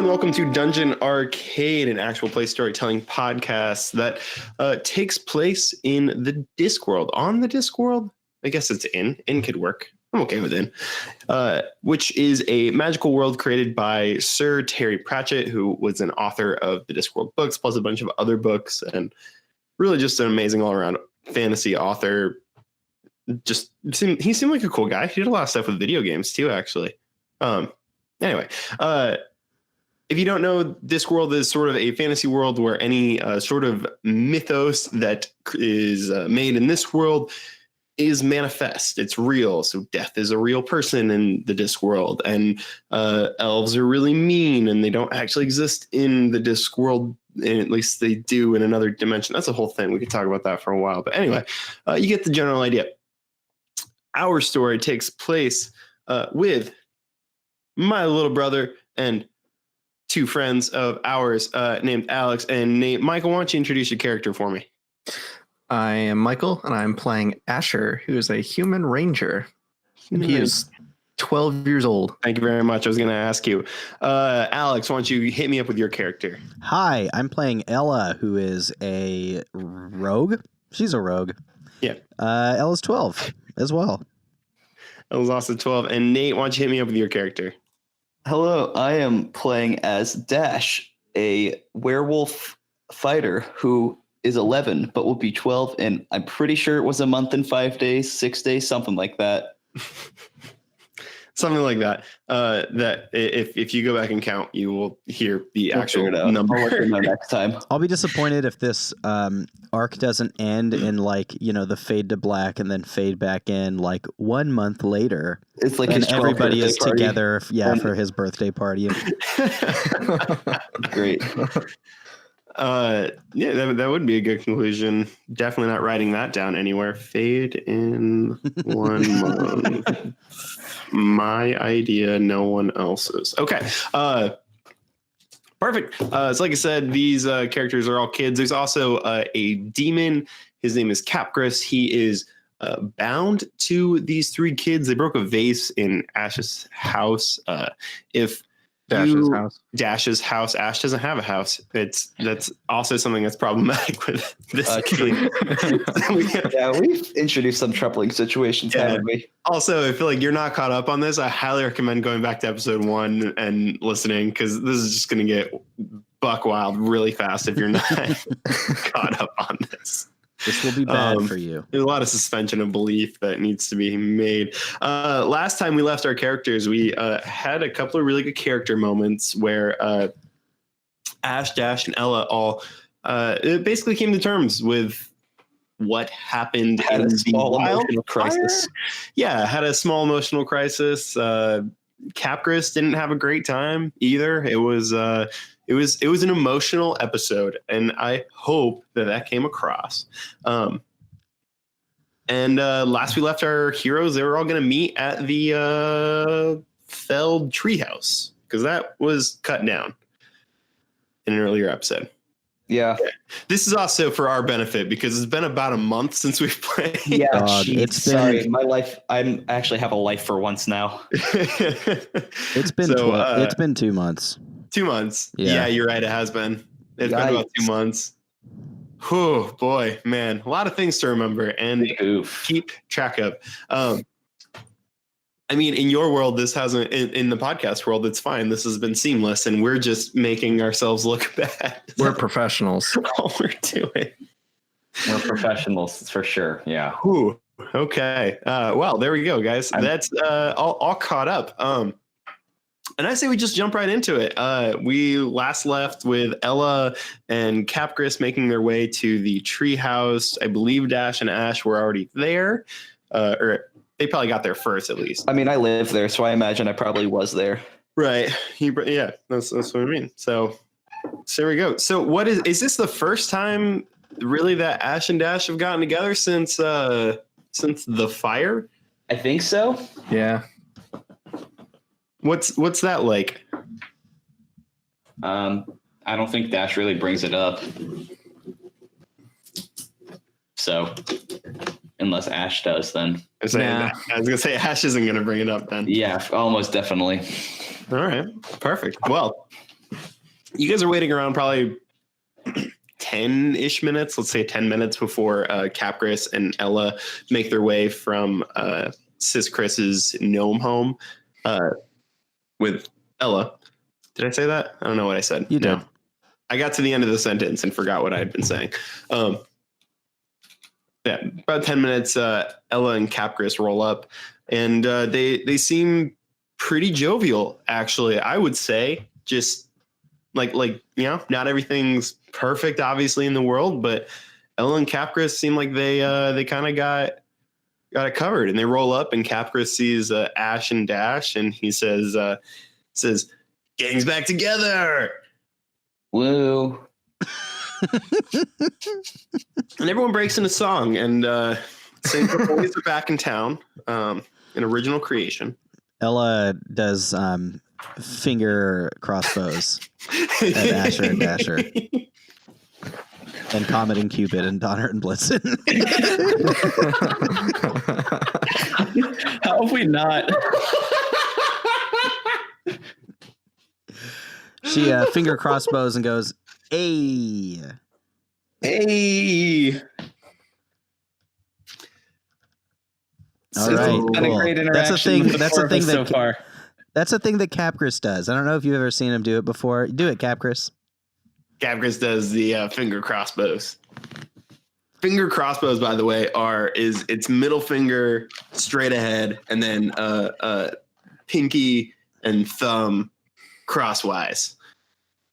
welcome to Dungeon Arcade, an actual play storytelling podcast that takes place in the Discworld. On the Discworld? I guess it's in. In could work. I'm okay with in. Which is a magical world created by Sir Terry Pratchett, who was an author of the Discworld books, plus a bunch of other books, and really just an amazing all-around fantasy author. He seemed like a cool guy. He did a lot of stuff with video games too, actually. Anyway, if you don't know, Discworld is sort of a fantasy world where any sort of mythos that is made in this world is manifest. It's real. So death is a real person in the Discworld, and elves are really mean, and they don't actually exist in the Discworld. And at least they do in another dimension. That's a whole thing. We could talk about that for a while. But anyway, you get the general idea. Our story takes place with my little brother and two friends of ours named Alex and Nate. Michael, why don't you introduce your character for me? I am Michael, and I'm playing Asher, who is a human ranger. He is 12 years old. Thank you very much. I was going to ask you. Alex, why don't you hit me up with your character? Hi, I'm playing Ella, who is a rogue. She's a rogue. Yeah. Ella's 12 as well. Ella's also 12. And Nate, why don't you hit me up with your character? Hello, I am playing as Dash, a werewolf fighter who is 11 but will be 12, and I'm pretty sure it was a month and 5 days, 6 days, something like that. Something like that. That if you go back and count, you will hear the actual number. I'll let you know next time. I'll be disappointed if this arc doesn't end in the fade to black and then fade back in 1 month later. It's like and his everybody is party. Together, for his birthday party. Great. That would be a good conclusion. Definitely not writing that down anywhere. Fade in 1 month. My idea, no one else's. Okay. Perfect. So like I said, these characters are all kids. There's also a demon. His name is Capgris. He is bound to these three kids. They broke a vase in Ash's house. Dash's house. Ash doesn't have a house. That's also something that's problematic with this game. Yeah, we've introduced some troubling situations, haven't we? Also, I feel like you're not caught up on this. I highly recommend going back to episode 1 and listening, because this is just going to get buck wild really fast if you're not caught up on this. This will be bad for you. There's a lot of suspension of belief that needs to be made. Last time we left our characters, we had a couple of really good character moments where Ash, Dash, and Ella all basically came to terms with what happened Had in a the small emotional wildfire. crisis. Yeah, had a small emotional crisis. Capgris didn't have a great time either. It was an emotional episode, and I hope that came across. And last we left our heroes, they were all going to meet at the Felled Treehouse, because that was cut down in an earlier episode. Yeah. This is also for our benefit, because it's been about a month since we've played. Yeah, Sorry, my life. I actually have a life for once now. It's been it's been 2 months. 2 months. Yeah. Yeah, you're right. It has been. It's been about 2 months. Oh boy, man, a lot of things to remember and keep track of. I mean, in your world, this hasn't. In the podcast world, it's fine. This has been seamless, and we're just making ourselves look bad. We're professionals. All we're doing. We're professionals for sure. Yeah. Ooh, okay. Well, there we go, guys. That's all caught up. And I say we just jump right into it. We last left with Ella and Capgris making their way to the treehouse. I believe Dash and Ash were already there, or they probably got there first, at least. I mean, I live there, so I imagine I probably was there. Right. Yeah, that's what I mean. So there we go. So is this the first time really that Ash and Dash have gotten together since the fire? I think so. Yeah. What's that like? I don't think Dash really brings it up. So, unless Ash does, then. I was gonna say Ash isn't gonna bring it up then. Yeah, almost definitely. All right, perfect. Well, you guys are waiting around probably 10-ish minutes, let's say 10 minutes before Capgris and Ella make their way from Sis Chris's gnome home with Ella. Did I say that? I don't know what I said. You did. I got to the end of the sentence and forgot what I had been saying. Yeah, about 10 minutes, Ella and Capgris roll up, and they seem pretty jovial, actually. I would say, just like not everything's perfect, obviously, in the world, but Ella and Capgris seem like they kind of got it covered. And they roll up, and Capgris sees Ash and Dash, and he says, "Gang's back together." Woo. And everyone breaks into song and sings "The Boys Are Back in Town," an original creation. Ella does finger crossbows at Asher and Dasher. And Comet and Cupid and Donner and Blitzen. How have we not? She finger crossbows and goes, "Hey." Hey. All right, It's been a cool. great That's a interaction thing. with the That's four a of thing us so that far. that's a thing that Capgris does. I don't know if you've ever seen him do it before. Do it, Capgris. Capgris does the finger crossbows. Finger crossbows, by the way, is its middle finger straight ahead, and then pinky and thumb crosswise,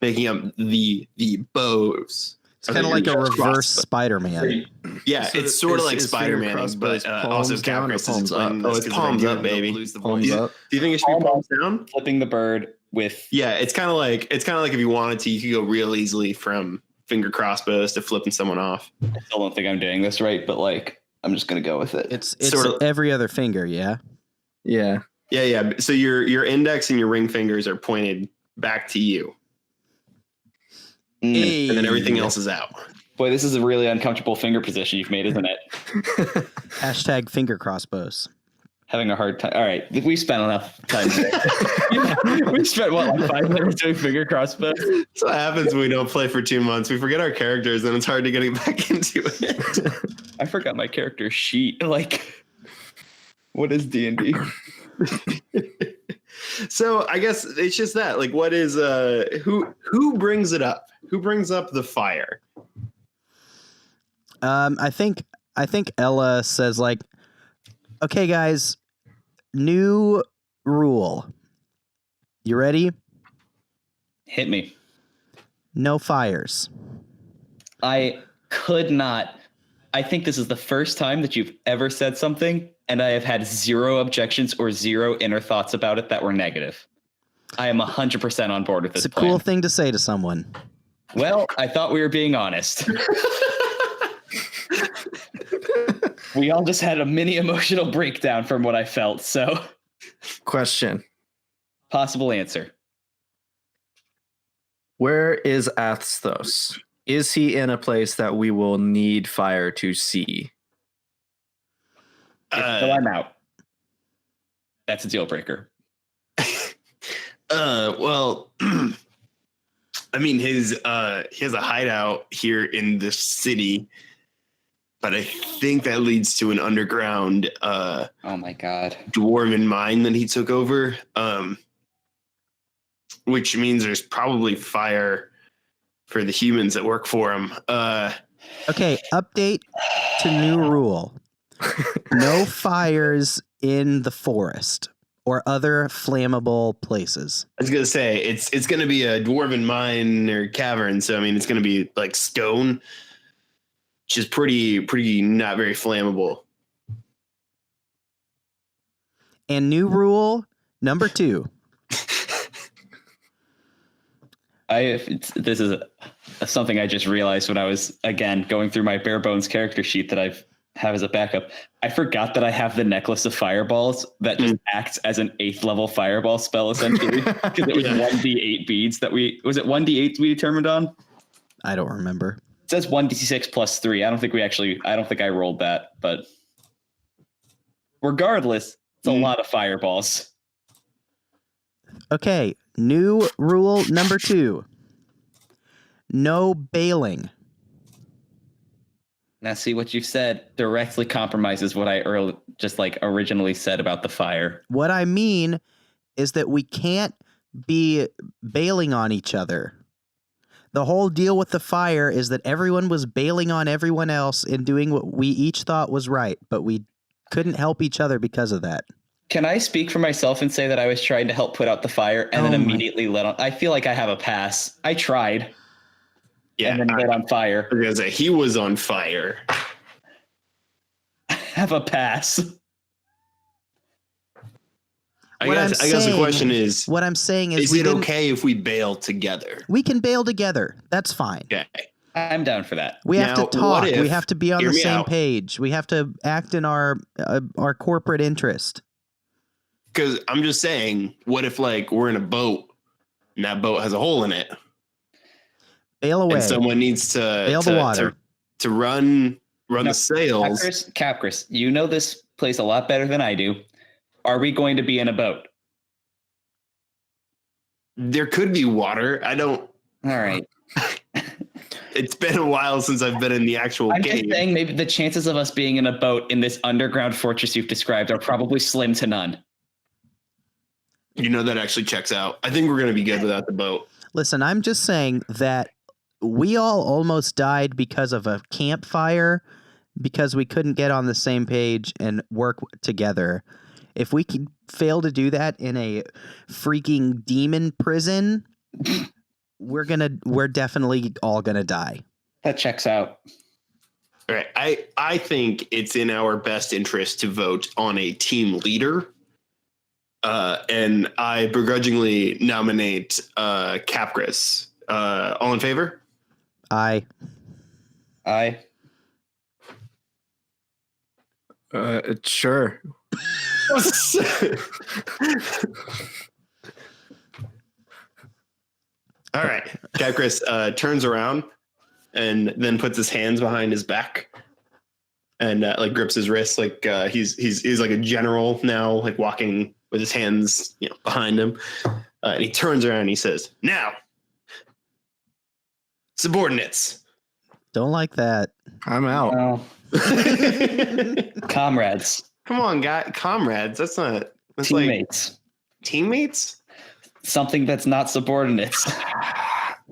making up the bows. It's kind of like a reverse Spider-Man. Yeah, So it's sort of like is finger Spider-Man, crossbows but also palms down or Capgris is palms up? explaining this. Oh, it's 'cause palms if I do up, that, they'll baby. lose the Palms voice. up. Do you think it should be palms down? Flipping the bird with Yeah, it's kind of like if you wanted to, you could go real easily from finger crossbows to flipping someone off. I still don't think I'm doing this right, but like I'm just gonna go with it. It's Sort of- every other finger, yeah. Yeah. Yeah. So your index and your ring fingers are pointed back to you, Mm. and then everything else is out. Boy, this is a really uncomfortable finger position you've made, isn't it? Hashtag finger crossbows. Having a hard time. All right, we spent enough time today. We spent what, like 5 minutes doing finger crossbows? That's what happens when we don't play for 2 months. We forget our characters, and it's hard to get back into it. I forgot my character sheet. Like, what is D&D? So I guess it's just that. Like, what is who brings it up? Who brings up the fire? I think Ella says, like, "Okay, guys, new rule. You ready? Hit me. No fires." I could not. I think this is the first time that you've ever said something, and I have had zero objections or zero inner thoughts about it that were negative. I am 100% on board with this It's a plan. cool thing to say to someone. Well, I thought we were being honest. We all just had a mini emotional breakdown from what I felt, so Question. possible answer. Where is Athstos? Is he in a place that we will need fire to see? So I'm out. That's a deal breaker. Well, I mean, he has a hideout here in the city, but I think that leads to an underground Oh my god. dwarven mine that he took over, which means there's probably fire for the humans that work for him. Okay, update to new rule. No fires in the forest or other flammable places. I was gonna say it's gonna be a dwarven mine or cavern, so I mean it's gonna be like stone, which is pretty not very flammable. And new rule number 2. This is something I just realized when I was again going through my bare bones character sheet that I have as a backup. I forgot that I have the necklace of fireballs that just acts as an 8th level fireball spell essentially, because it was 1d8 beads that was it 1d8 we determined on? I don't remember. It says 1d6 plus 3. I don't think I rolled that, but regardless, it's a lot of fireballs. Okay, new rule number 2. No bailing. Now, see what you've said directly compromises what I originally said about the fire. What I mean is that we can't be bailing on each other. The whole deal with the fire is that everyone was bailing on everyone else and doing what we each thought was right, but we couldn't help each other because of that. Can I speak for myself and say that I was trying to help put out the fire and then immediately let on? I feel like I have a pass. I tried. Yeah, and then lit on fire. Because he was on fire. Have a pass. I guess the question is, what I'm saying is it okay if we bail together? We can bail together. That's fine. Okay. I'm down for that. We have to talk. We have to be on the same out. page. We have to act in our corporate interest. Because I'm just saying, what if like we're in a boat and that boat has a hole in it? Bail away. And someone needs to bail the water to run the sails. Capris, you know this place a lot better than I do. Are we going to be in a boat? There could be water. I don't. All right. It's been a while since I've been in the actual I'm game. just saying maybe the chances of us being in a boat in this underground fortress you've described are probably slim to none. You know, that actually checks out. I think we're going to be good without the boat. Listen, I'm just saying that we all almost died because of a campfire because we couldn't get on the same page and work together. If we can fail to do that in a freaking demon prison, we're definitely all gonna die. That checks out. All right. I think it's in our best interest to vote on a team leader. And I begrudgingly nominate Capris. All in favor? Aye. Sure. All right. Capris turns around and then puts his hands behind his back and like grips his wrist like he's like a general now, like walking with his hands behind him. And he turns around and he says, "Now, subordinates." Don't like that. I'm out. Comrades. Come on, comrades. That's Teammates. like teammates. Something that's not subordinates.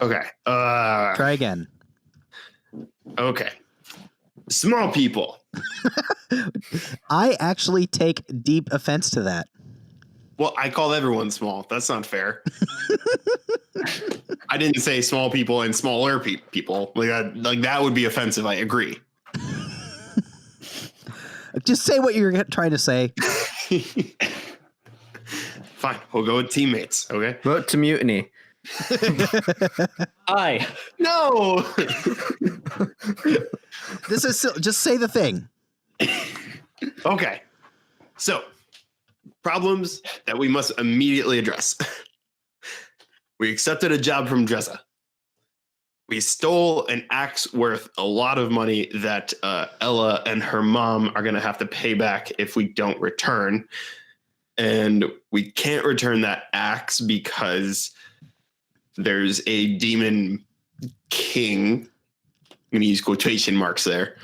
Okay. Try again. Okay. Small people. I actually take deep offense to that. Well, I called everyone small. That's not fair. I didn't say small people and smaller people. Like that would be offensive. I agree. Just say what you're trying to say. Fine. We'll go with teammates. Okay. Vote to mutiny. Aye. No. This is just say the thing. Okay. So, problems that we must immediately address. We accepted a job from Dressa. We stole an axe worth a lot of money that Ella and her mom are going to have to pay back if we don't return. And we can't return that axe because there's a demon king. I'm going to use quotation marks there.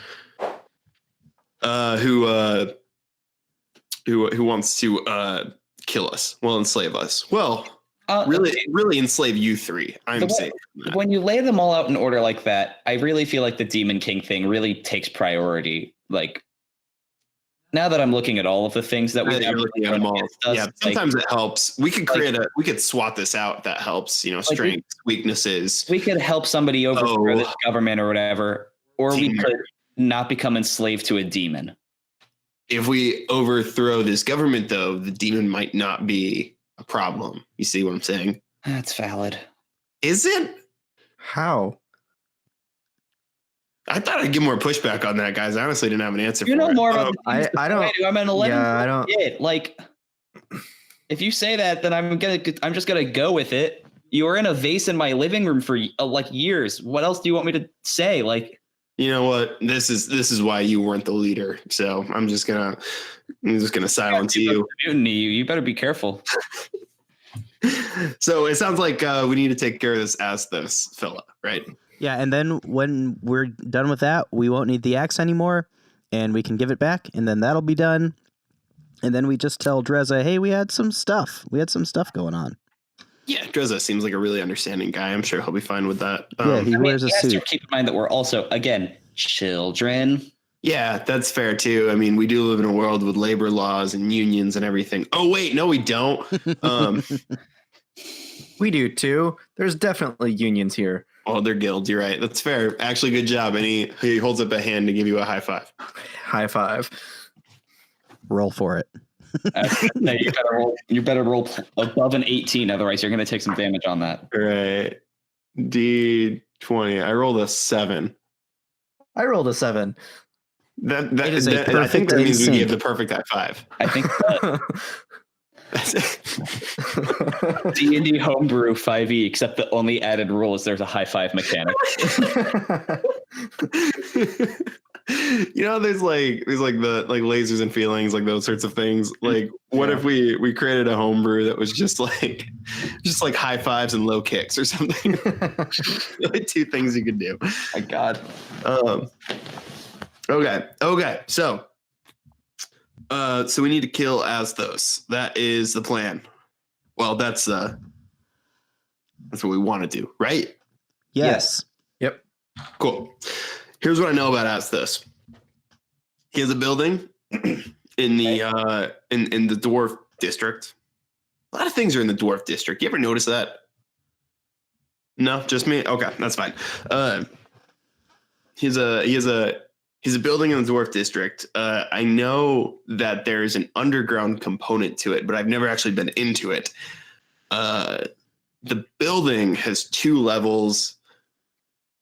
Who wants to kill us? Well, enslave us. Well, really enslave you three. I'm safe. When you lay them all out in order like that, I really feel like the Demon King thing really takes priority. Like, now that I'm looking at all of the things that we have, looking at them all. Yeah, sometimes it helps. We could we could swat this out. That helps. Strengths, weaknesses. We could help somebody overthrow this government or whatever, or we could not become enslaved to a demon. If we overthrow this government, though, the demon might not be a problem. You see what I'm saying? That's valid. Is it? How? I thought I'd get more pushback on that, guys. I honestly didn't have an answer. You know more about I don't. I'm an 11. Yeah, I don't. Kid. Like, if you say that, then I'm just gonna go with it. You were in a vase in my living room for years. What else do you want me to say? Like, you know what? This is why you weren't the leader. So I'm just gonna silence you. Mutiny. You better be careful. So it sounds like we need to take care of this Asthos fella, right? Yeah, and then when we're done with that, we won't need the axe anymore, and we can give it back, and then that'll be done. And then we just tell Dreza, hey, we had some stuff. We had some stuff going on. Yeah, Dreza seems like a really understanding guy. I'm sure he'll be fine with that. Yeah, he wears a you have to suit. keep in mind that we're also, again, children. Yeah, that's fair too. I mean, we do live in a world with labor laws and unions and everything. Oh wait, no, we don't. We do too. There's definitely unions here. Oh, they're guilds. You're right. That's fair. Actually, good job. And he holds up a hand to give you a high five. High five. Roll for it. No, you better roll above an 18, otherwise you're going to take some damage on that. All right. D20. I rolled a 7. I rolled a 7. It is a I think perfect that means we sync. gave the perfect high five. I think D&D homebrew 5e, except the only added rule is there's a high five mechanic. You know, there's like the lasers and feelings, like those sorts of things. Like, what if we created a homebrew that was just like high fives and low kicks or something? Like 2 things you could do. My God. Okay. So we need to kill Asthos. That is the plan. Well, that's what we want to do, right? Yes. Yep. Cool. Here's what I know about Asthos. He has a building in the in the dwarf district. A lot of things are in the dwarf district. You ever notice that? No, just me. Okay, that's fine. He has a building in the dwarf district. I know that there's an underground component to it, but I've never actually been into it. The building has 2 levels.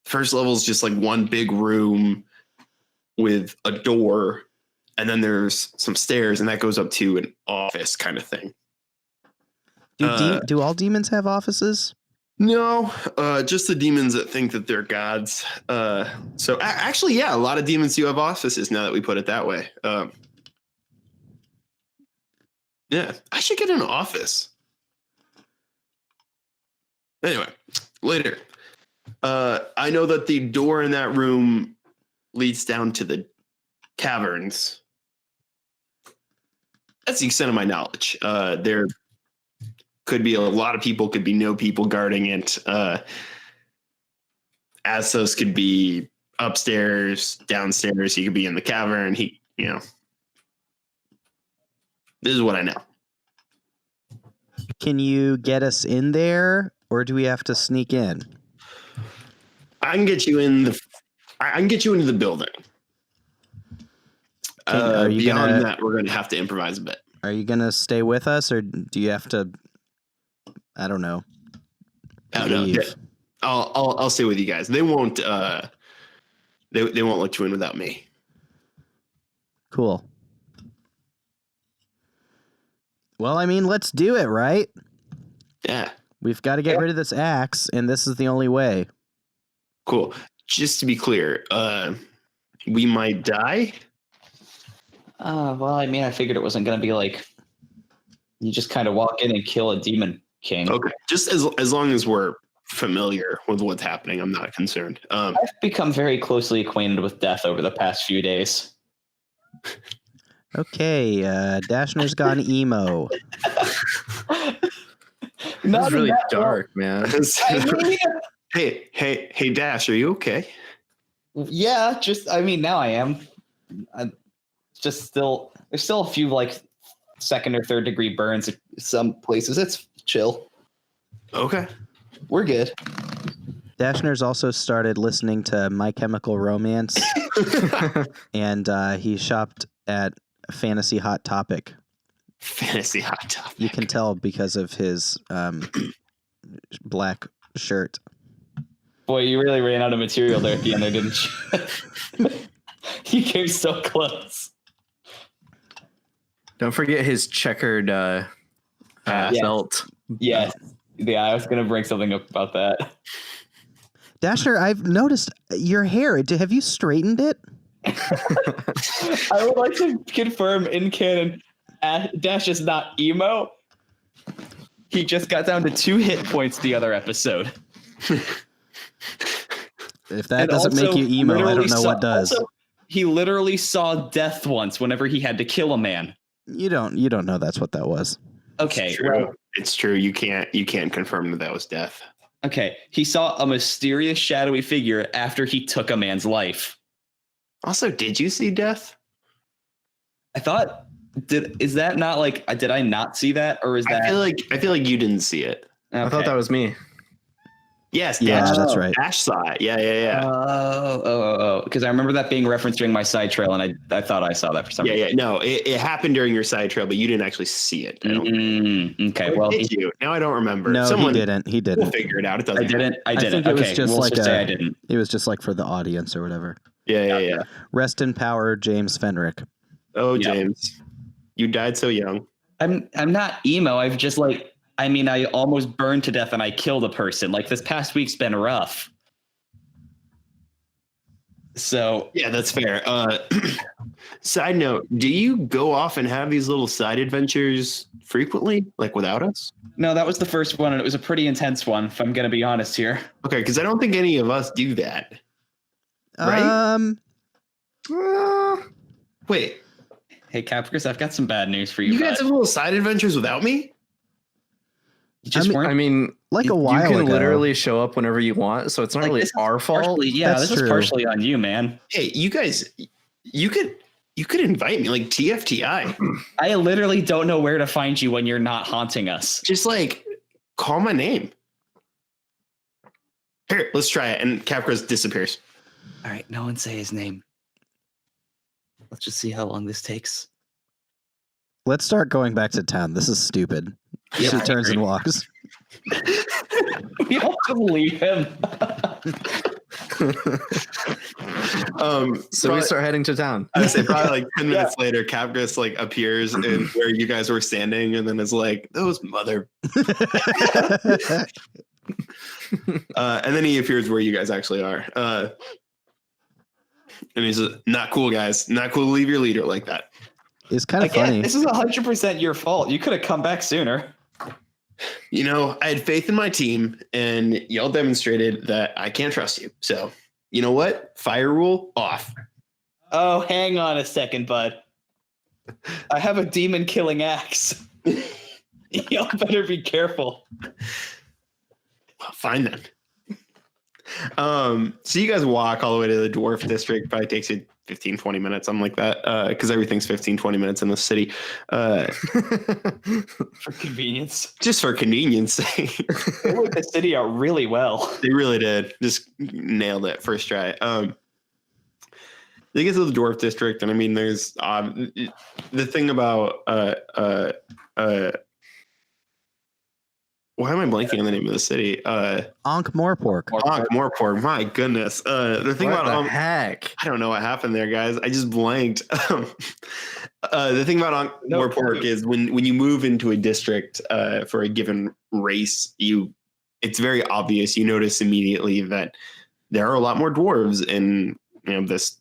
First level is just like one big room with a door, and then there's some stairs, and that goes up to an office kind of thing. Do all demons have offices? No, just the demons that think that they're gods. So actually, yeah, a lot of demons do have offices now that we put it that way. Yeah, I should get an office. Anyway, later. I know that the door in that room leads down to the caverns. That's the extent of my knowledge. There could be a lot of people, could be no people guarding it. Asthos could be upstairs, downstairs. He could be in the cavern. This is what I know. Can you get us in there, or do we have to sneak in? I can get you into the building. Beyond that, we're going to have to improvise a bit. Are you gonna stay with us, or do you have to? I don't know. Leave? I'll stay with you guys. They won't. They won't let you in without me. Cool. Well, I mean, let's do it, right? Yeah. We've got to get rid of this axe, and this is the only way. Cool. Just to be clear, we might die. Well, I mean, I figured it wasn't going to be like you just kind of walk in and kill a demon king. Okay. Just as long as we're familiar with what's happening, I'm not concerned. I've become very closely acquainted with death over the past few days. Okay, Dashner's gone emo. It's really dark, man. Hey, Dash, are you okay? Yeah, now I am. There's still a few like 2nd or 3rd degree burns at some places. It's chill. Okay. We're good. Dashner's also started listening to My Chemical Romance, and he shopped at Fantasy Hot Topic. Fantasy Hot Topic. You can tell because of his black shirt. Boy, you really ran out of material there at the end there, didn't you? You came so close. Don't forget his checkered belt. Yes. Yeah, I was going to bring something up about that. Dashner, I've noticed your hair. Have you straightened it? I would like to confirm in canon, Dash is not emo. He just got down to 2 hit points the other episode. If that And doesn't make also you emo, I literally don't know what does. also, he literally saw death once whenever he had to kill a man. You don't know that's what that was. Okay, It's true. It's true. You can't confirm that was death. okay. He saw a mysterious shadowy figure after he took a man's life. Also, did you see death? I thought, is that not like, did I not see that, or is that? I feel like you didn't see it. I thought that was me. Yes, Yeah, Dash. that's right. Dash saw it. Yeah. Oh. Because I remember that being referenced during my side trail, and I thought I saw that for some reason. Yeah. No, it happened during your side trail, but you didn't actually see it. I don't Okay, Or well, did you? Now I don't remember. No, Someone he didn't. He We'll didn't. figure it out. It doesn't. I didn't. I didn't. think it was Okay, just we'll like just say a- I didn't. It was just like for the audience or whatever. Yeah. Rest in power, James Fenrick. Oh, Yeah. James, you died so young. I'm not emo. I've just like, I mean, I almost burned to death and I killed a person. Like this past week's been rough. So Yeah, that's fair. Side note: do you go off and have these little side adventures frequently, like without us? no, that was the first one, and it was a pretty intense one. If I'm gonna be honest here. Okay, because I don't think any of us do that. Right? Wait, Hey, Capricorn, I've got some bad news for you. you guys bud. have little side adventures without me? You just weren't. I mean, Like a while you can ago. literally show up whenever you want, so it's not Like, really this is our fault. partially, yeah, That's this true. is partially on you, man. Hey, you guys, you could invite me, like TFTI. I literally don't know where to find you when you're not haunting us. Just like call my name. Here, let's try it. And Capgras disappears. All right, no one say his name. Let's just see how long this takes. Let's start going back to town. This is stupid. Yeah, She I turns and agree. walks. We have to leave him. So we start heading to town. I would say probably like 10 minutes later, Capgras like appears in where you guys were standing, and then is like, "Those mother," and then he appears where you guys actually are, and he's not cool, guys. Not cool to leave your leader like that. It's kind of Again, funny. this is 100% your fault. You could have come back sooner. You know, I had faith in my team, and y'all demonstrated that I can't trust you. So, you know what? Fire rule off. Oh, hang on a second, bud. I have a demon killing axe. Y'all better be careful. Well, fine then. So you guys walk all the way to the dwarf district. Probably takes you 15, 20 minutes, something like that. Because everything's 15, 20 minutes in the city. For convenience. Just for convenience sake. They worked the city out really well. They really did. Just nailed it first try. They get to the dwarf district, and I mean, there's the thing about why am I blanking on the name of the city? Ankh Morpork. Morpork. My goodness. The thing What about the heck? I don't know what happened there, guys. I just blanked. The thing about Morpork is when you move into a district for a given race, it's very obvious. You notice immediately that there are a lot more dwarves in this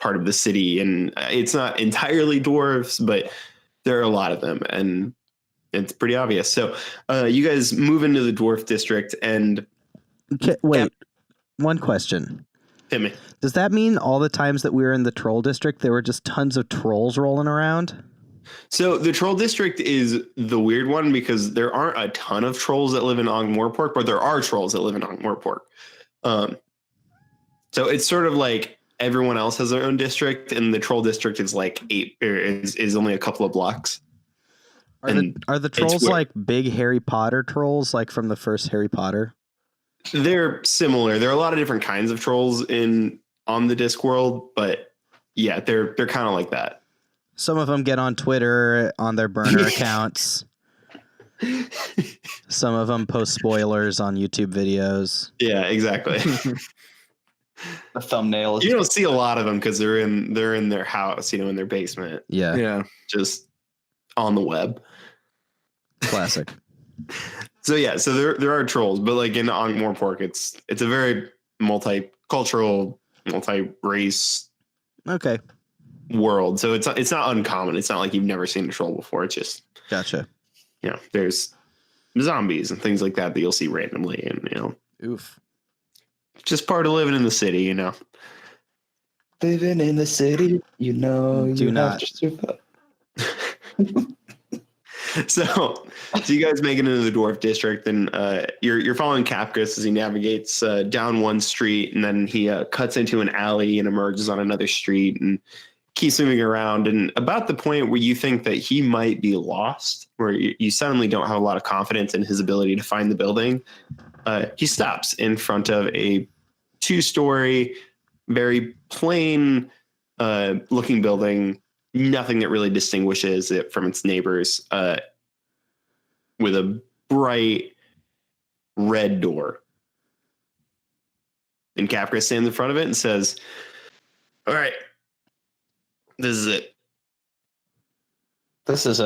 part of the city, and it's not entirely dwarves, but there are a lot of them, and it's pretty obvious. So you guys move into the dwarf district, and Okay, wait, one question. hit me. Does that mean all the times that we were in the troll district, there were just tons of trolls rolling around? So the troll district is the weird one because there aren't a ton of trolls that live in Ankh-Morpork, but there are trolls that live in Ankh-Morpork. So it's sort of like everyone else has their own district, and the troll district is like is only a couple of blocks. Are the trolls weird. like big Harry Potter trolls, like from the first Harry Potter? They're similar. There are a lot of different kinds of trolls on the Discworld, but yeah, they're kind of like that. Some of them get on Twitter on their burner accounts. Some of them post spoilers on YouTube videos. Yeah, exactly. The thumbnail is You don't see a lot of them because they're in their house, in their basement, Yeah, Yeah. just on the web. classic. So yeah, so there are trolls, but like in Ankh-Morpork, it's a very multicultural, multi-race Okay, world. So it's not uncommon. It's not like you've never seen a troll before. It's just gotcha. there's zombies and things like that you'll see randomly, and Oof. just part of living in the city, Living in the city, Do you not. have to survive. So you guys make it into the dwarf district, and you're following Capkus as he navigates down one street, and then he cuts into an alley and emerges on another street and keeps moving around. And about the point where you think that he might be lost, where you suddenly don't have a lot of confidence in his ability to find the building, he stops in front of a 2-story, very plain looking building. Nothing that really distinguishes it from its neighbors, with a bright red door. And Capra stands in front of it and says, "All right, this is it." This is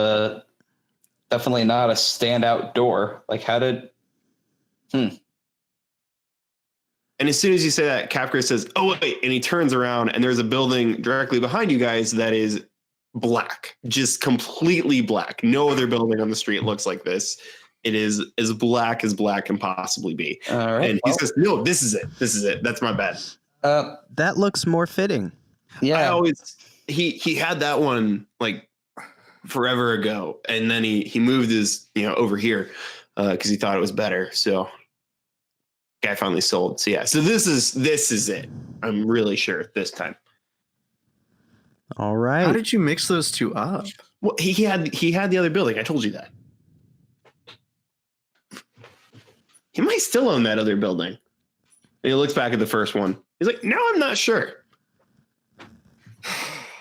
definitely not a standout door. Like, how did? And as soon as you say that, Capra says, "Oh, wait," and he turns around, and there's a building directly behind you guys that is black, just completely black. No other building on the street looks like this. It is as black can possibly be. All right. And he says, "No, this is it. This is it. That's my bad." That looks more fitting. Yeah. He had that one like forever ago, and then he moved his over here because he thought it was better. So guy finally sold. So yeah, so this is it. I'm really sure this time. All How right. did you mix those two up? Well, he had the other building. I told you that. He might still own that other building. And he looks back at the first one. He's like, "No, I'm not sure."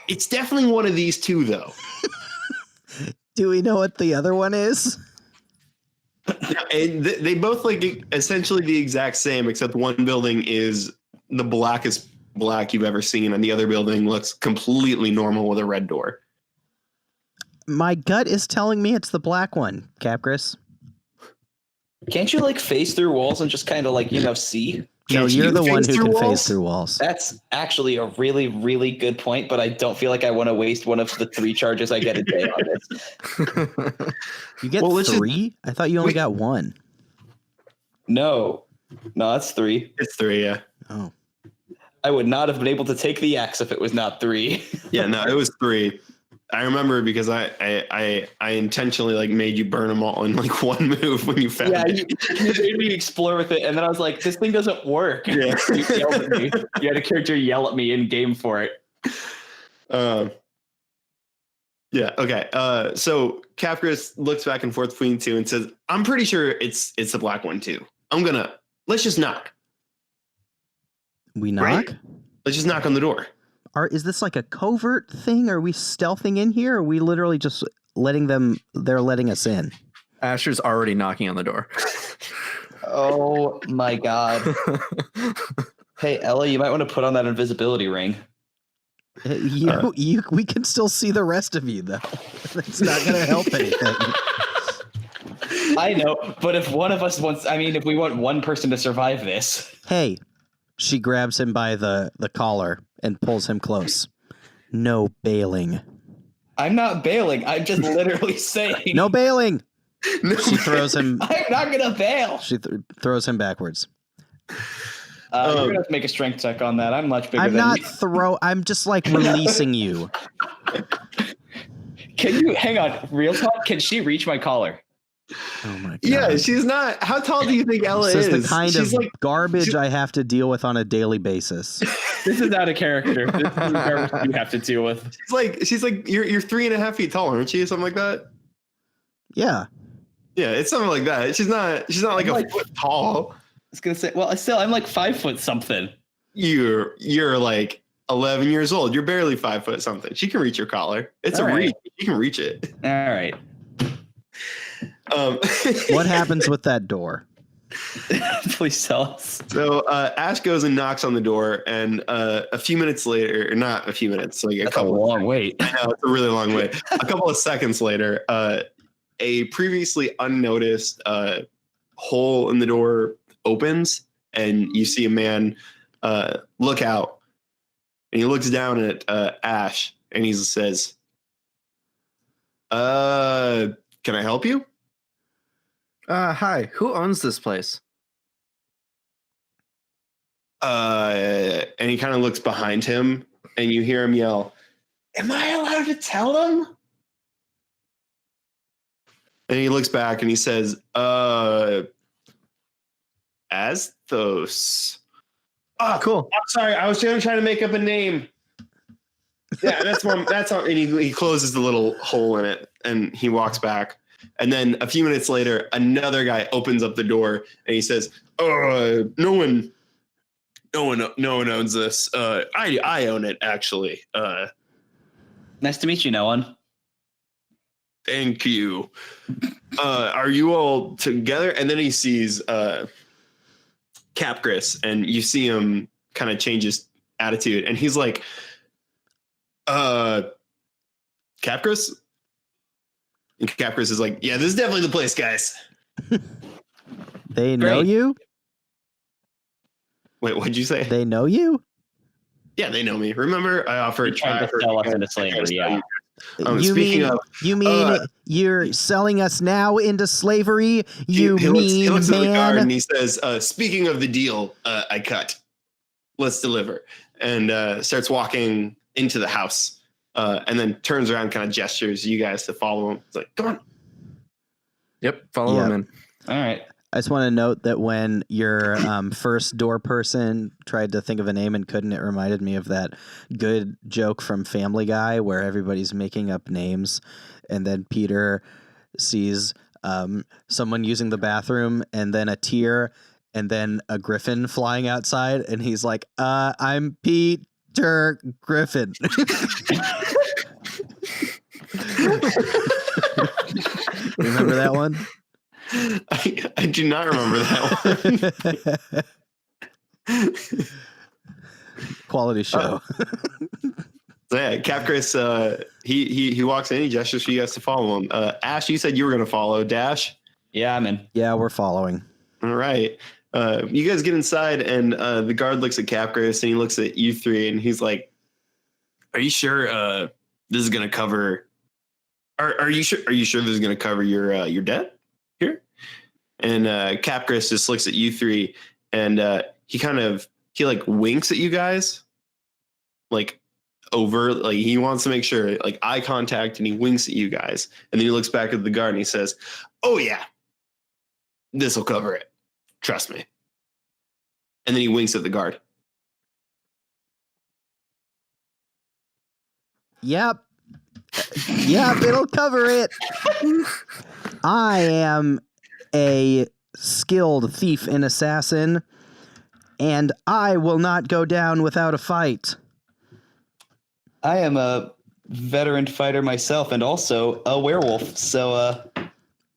It's definitely one of these two, though. Do we know what the other one is? And they both look essentially the exact same, except one building is the blackest black you've ever seen, and the other building looks completely normal with a red door. My gut is telling me it's the black one, Capgris. Can't you like phase through walls and just kind of like see? No, Can't you're you the one phase who through can walls? phase through walls. That's actually a really, really good point, but I don't feel like I want to waste one of the 3 charges I get a day on this. You get Well, let's just- 3? I thought you only Wait. got 1. No, that's 3. It's 3, yeah. Oh. I would not have been able to take the axe if it was not 3. Yeah, no, it was 3. I remember because I intentionally like made you burn them all in like one move when you found Yeah, it. you made me explore with it, and then I was like, "This thing doesn't work." Yeah. You yelled at me. You had a character yell at me in game for it. Yeah. Okay. So Capgris looks back and forth between two and says, "I'm pretty sure it's the black one too. Let's just knock. We knock? Right. Let's just knock on the door." Is this like a covert thing? Are we stealthing in here? Or are we literally just they're letting us in? Asher's already knocking on the door. Oh my god! Hey Ella, you might want to put on that invisibility ring. We can still see the rest of you, though. That's not going to help anything. I know, but if one of us if we want one person to survive this, Hey, she grabs him by the collar and pulls him close. No bailing. I'm not bailing. I'm just literally saying, No bailing. No, She throws him. I'm not gonna bail. She throws him backwards. You're gonna have to make a strength check on that. I'm much bigger I'm than not you. I'm just like releasing you. Can you hang on? Real talk? Can she reach my collar? Oh my god. Yeah, she's not. How tall do you think Ella This is? is the kind She's of like, garbage I have to deal with on a daily basis. This is out of character. This is garbage you have to deal with. she's like you're 3.5 feet tall, aren't you? Something like that. Yeah. Yeah, it's something like that. She's not like I'm a foot tall. I was gonna say, well, still, I'm like 5 foot something. You're like 11 years old. You're barely 5 foot something. She can reach your collar. It's All a right. reach. You can reach it. All right. What happens with that door? Please tell us. So Ash goes and knocks on the door, and a few minutes later, or not a few minutes, like That's a long wait. I know, it's a really long way. A couple of seconds later, a previously unnoticed hole in the door opens, and you see a man look out, and he looks down at Ash, and he says, "Can I help you?" Hi. Who owns this place? And he kind of looks behind him, and you hear him yell, "Am I allowed to tell him?" And he looks back and he says, Asthos. Oh, Cool. I'm sorry. I was trying to make up a name. Yeah, that's one. That's all. And he closes the little hole in it, and he walks back. And then a few minutes later, another guy opens up the door, and he says, "Oh, no one owns this. I own it, actually. Nice to meet you, no one. Thank you. Are you all together?" And then he sees Capgris, and you see him kind of change his attitude, and he's like, Capgris? And Capgris is like, "Yeah, this is definitely the place, guys." They know you? Wait, what'd you say? They know you? Yeah, they know me. Remember, I offered. You tried to sell us into slavery, yeah. You mean you're selling us now into slavery? He looks at the guard man? and he says, "Speaking of the deal, I cut. Let's deliver." And starts walking into the house, and then turns around, kind of gestures you guys to follow him. It's like, "Come on." Yep. Follow him in. All right. I just want to note that when your first door person tried to think of a name and couldn't, it reminded me of that good joke from Family Guy where everybody's making up names, and then Peter sees someone using the bathroom, and then a tear, and then a griffin flying outside, and he's like, "I'm Peter Griffin." Remember that one? I do not remember that one. Quality show. So yeah, Capgris, he walks in, he gestures for you guys to follow him. Ash, you said you were going to follow Dash. Yeah, I'm in. Yeah, we're following. All right. You guys get inside, and the guard looks at Capgris, and he looks at you three, and he's like, "Are you sure this is going to cover? Are you sure this is going to cover your debt here?" And Capgris just looks at you three, and he like winks at you guys, like over, like he wants to make sure, like eye contact, and he winks at you guys, and then he looks back at the guard and he says, "Oh yeah, this will cover it. Trust me." And then he winks at the guard. Yep. Yep, it'll cover it. I am a skilled thief and assassin, and I will not go down without a fight. I am a veteran fighter myself and also a werewolf. So,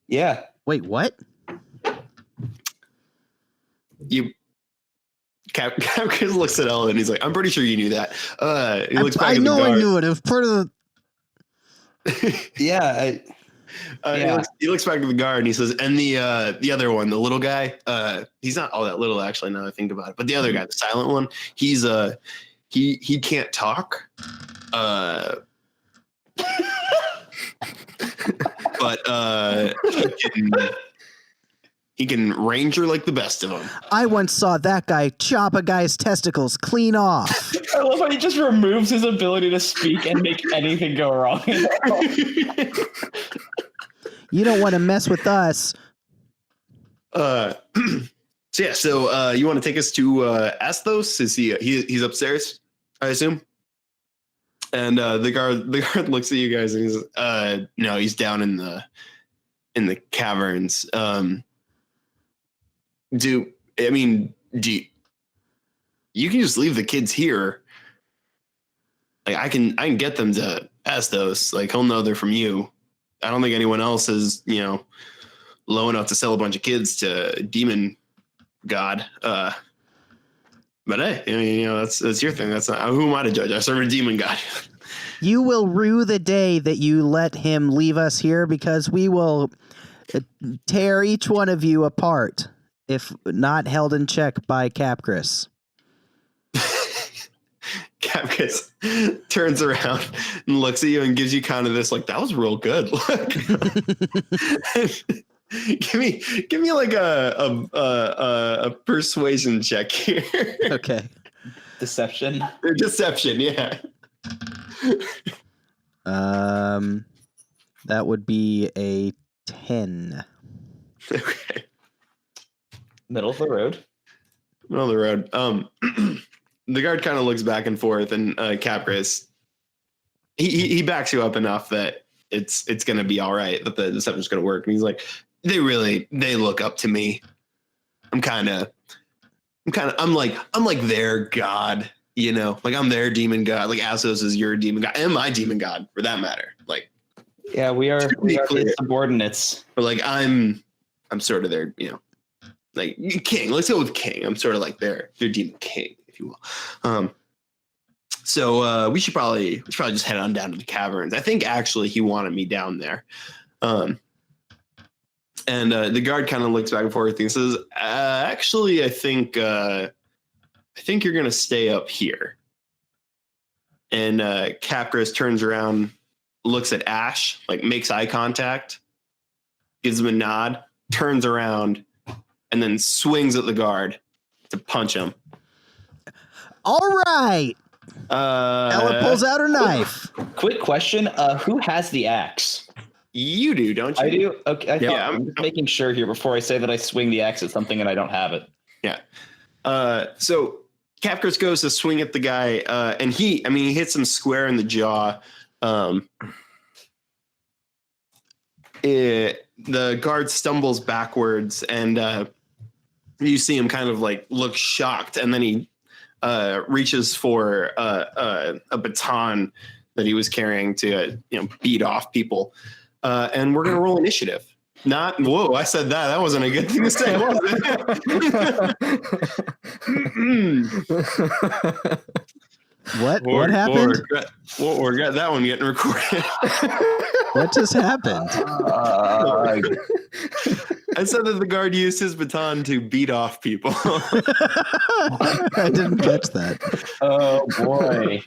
yeah. Wait, what? Capgris looks at Ellen and he's like, "I'm pretty sure you knew that." He looks back I at the know guard. I knew it. It was part of the... Yeah. He looks back at the guard and he says, "And the other one, the little guy, he's not all that little actually, now that I think about it. But the other guy, the silent one, he's he can't talk. But he can ranger like the best of them." I once saw that guy chop a guy's testicles clean off. I love how he just removes his ability to speak and make anything go wrong. You don't want to mess with us. So you want to take us to Asthos? Is he's upstairs, I assume? And the guard looks at you guys and he's no, he's down in the caverns. You can just leave the kids here. Like I can get them to Asthos. Like he'll know they're from you. I don't think anyone else is, low enough to sell a bunch of kids to Demon God. But hey, that's your thing. That's not, who am I to judge? I serve a Demon God. You will rue the day that you let him leave us here, because we will tear each one of you apart if not held in check by Capgris. Capgris turns around and looks at you and gives you kind of this, like, that was real good look. Give me like a persuasion check here. Okay. Deception. Or deception, yeah. That would be a 10. Okay. Middle of the road. Middle of the road. The guard kind of looks back and forth, and Capris, he backs you up enough that it's gonna be all right, that the deception's gonna work. And he's like, they look up to me. I'm like their god, you know, like I'm their demon god. Like Assos is your demon god, and my demon god for that matter. Like, Yeah, we are his subordinates. but like I'm sort of their, you know, like king. Let's go with king. I'm sort of like their demon king, if you will. So we should probably just head on down to the caverns. I think actually he wanted me down there. And the guard kind of looks back and forth and says, actually, I think you're going to stay up here. And Capris turns around, looks at Ash, like makes eye contact, gives him a nod, turns around, and then swings at the guard to punch him. All right. Ella pulls out her knife. Quick question: who has the axe? You do, don't you? I do. Okay, Yeah, I'm just making sure here before I say that I swing the axe at something and I don't have it. Yeah. So Capris goes to swing at the guy, and he hits him square in the jaw. The guard stumbles backwards, and you see him kind of like look shocked, and then he reaches for a baton that he was carrying to beat off people. And we're gonna roll initiative. Not whoa! I said that. That wasn't a good thing to say, was it? What happened? We're got that one getting recorded. What just happened? I said that the guard used his baton to beat off people. I didn't catch that. Oh boy!